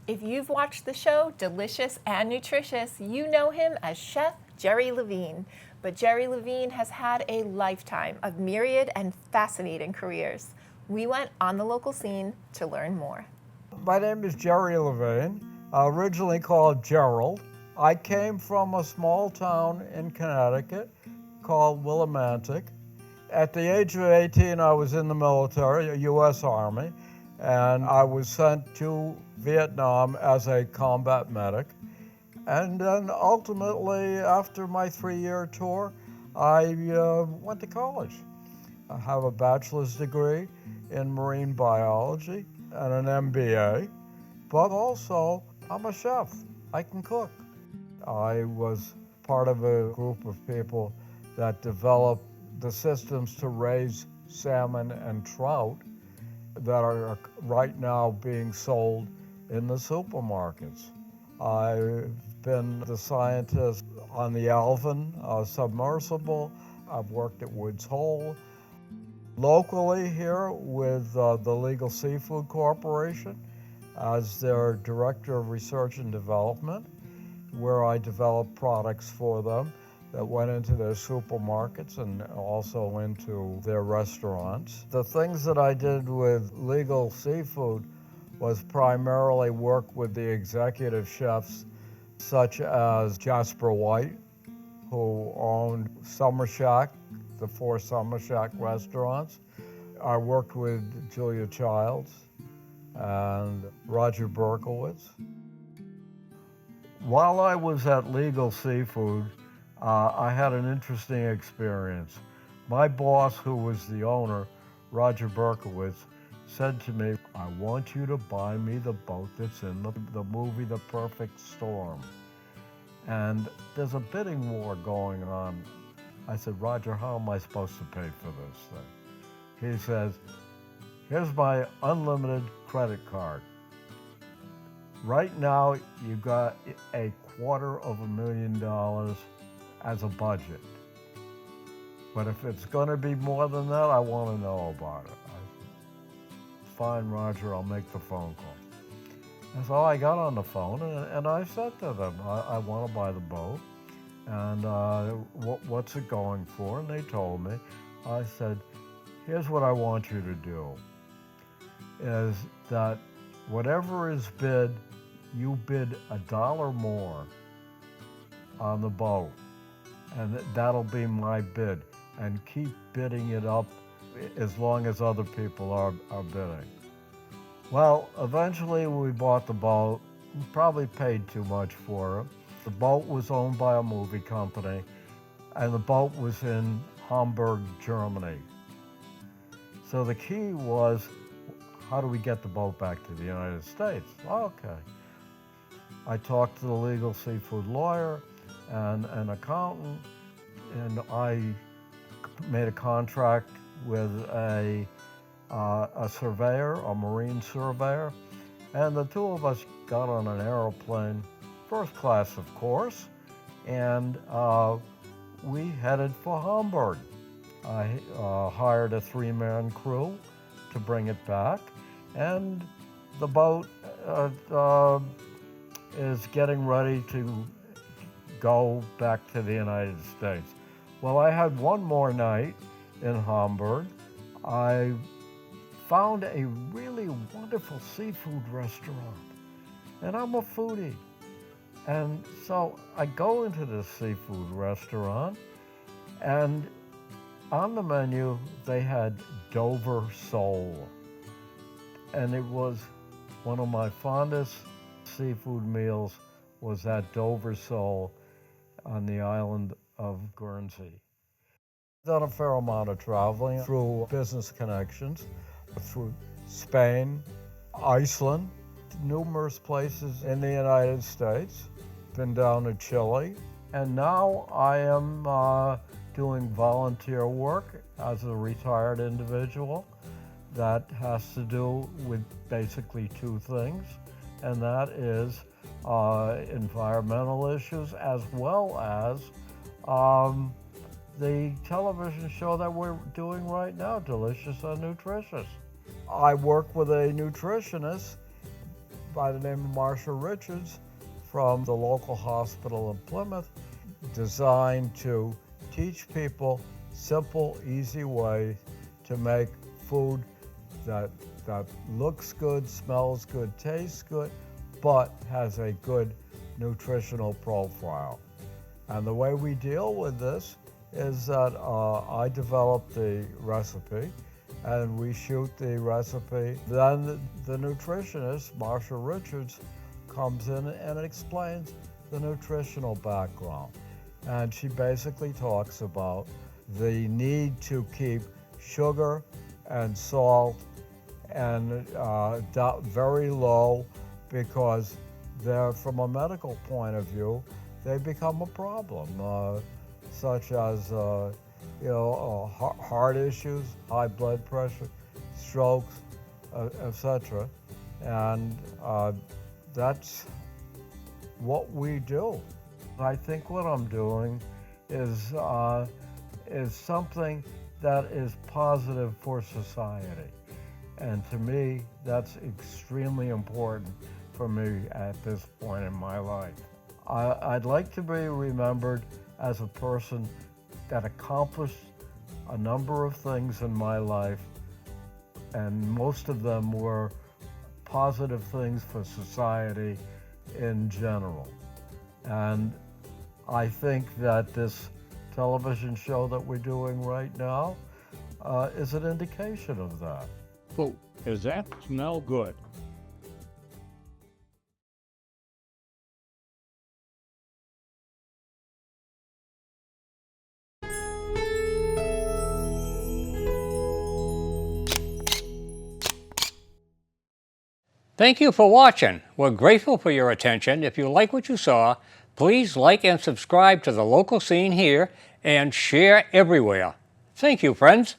If you've watched the show Delicious and Nutritious, you know him as Chef Jerry Levine. But Jerry Levine has had a lifetime of myriad and fascinating careers. We went on the local scene to learn more. My name is Jerry Levine, originally called Gerald. I came from a small town in Connecticut called Willimantic. At the age of 18, I was in the military, the U.S. Army, and I was sent to Vietnam as a combat medic. And then ultimately, after my 3-year tour, I went to college. I have a bachelor's degree in marine biology and an MBA, but also I'm a chef. I can cook. I was part of a group of people that developed the systems to raise salmon and trout that are right now being sold in the supermarkets. I've been the scientist on the Alvin submersible. I've worked at Woods Hole. Locally here with the Legal Seafood Corporation as their Director of Research and Development, where I developed products for them that went into their supermarkets and also into their restaurants. The things that I did with Legal Seafood was primarily work with the executive chefs such as Jasper White, who owned Summer Shack, the 4 Summer Shack restaurants. I worked with Julia Childs and Roger Berkowitz. While I was at Legal Seafood, I had an interesting experience. My boss, who was the owner, Roger Berkowitz, said to me, "I want you to buy me the boat that's in the movie The Perfect Storm." And there's a bidding war going on. I said, "Roger, how am I supposed to pay for this thing?" He says, "Here's my unlimited credit card. Right now, you got $250,000 as a budget. But if it's going to be more than that, I want to know about it." I said, "Fine, Roger, I'll make the phone call." And so I got on the phone and I said to them, I want to buy the boat. And what's it going for? And they told me. I said, "Here's what I want you to do, is that whatever is bid, you bid $1 more on the boat, and that'll be my bid. And keep bidding it up as long as other people are bidding." Well, eventually we bought the boat, probably paid too much for it. The boat was owned by a movie company, and the boat was in Hamburg, Germany. So the key was, how do we get the boat back to the United States? Okay. I talked to the Legal Seafood lawyer and an accountant, and I made a contract with a surveyor, a marine surveyor, and the two of us got on an airplane, first class, of course, and we headed for Hamburg. I hired a 3-man crew to bring it back, and the boat is getting ready to go back to the United States. Well, I had one more night in Hamburg. I found a really wonderful seafood restaurant, and I'm a foodie. And so I go into this seafood restaurant, and on the menu they had Dover sole, and it was one of my fondest seafood meals was that Dover sole on the island of Guernsey. Done a fair amount of traveling through business connections, through Spain, Iceland, numerous places in the United States, been down to Chile, and now I am doing volunteer work as a retired individual that has to do with basically 2 things, and that is environmental issues as well as the television show that we're doing right now, Delicious and Nutritious. I work with a nutritionist by the name of Marsha Richards from the local hospital in Plymouth, designed to teach people simple, easy ways to make food that looks good, smells good, tastes good, but has a good nutritional profile. And the way we deal with this is that I develop the recipe and we shoot the recipe. Then the nutritionist, Marsha Richards, comes in and explains the nutritional background. And she basically talks about the need to keep sugar and salt and very low, because they're, from a medical point of view, they become a problem, such as heart issues, high blood pressure, strokes, etc. And that's what we do. I think what I'm doing is something that is positive for society. And to me, that's extremely important for me at this point in my life. I'd like to be remembered as a person that accomplished a number of things in my life, and most of them were positive things for society in general. And I think that this television show that we're doing right now is an indication of that. Oh, does that smell good? Thank you for watching. We're grateful for your attention. If you like what you saw, please like and subscribe to the local scene here and share everywhere. Thank you, friends.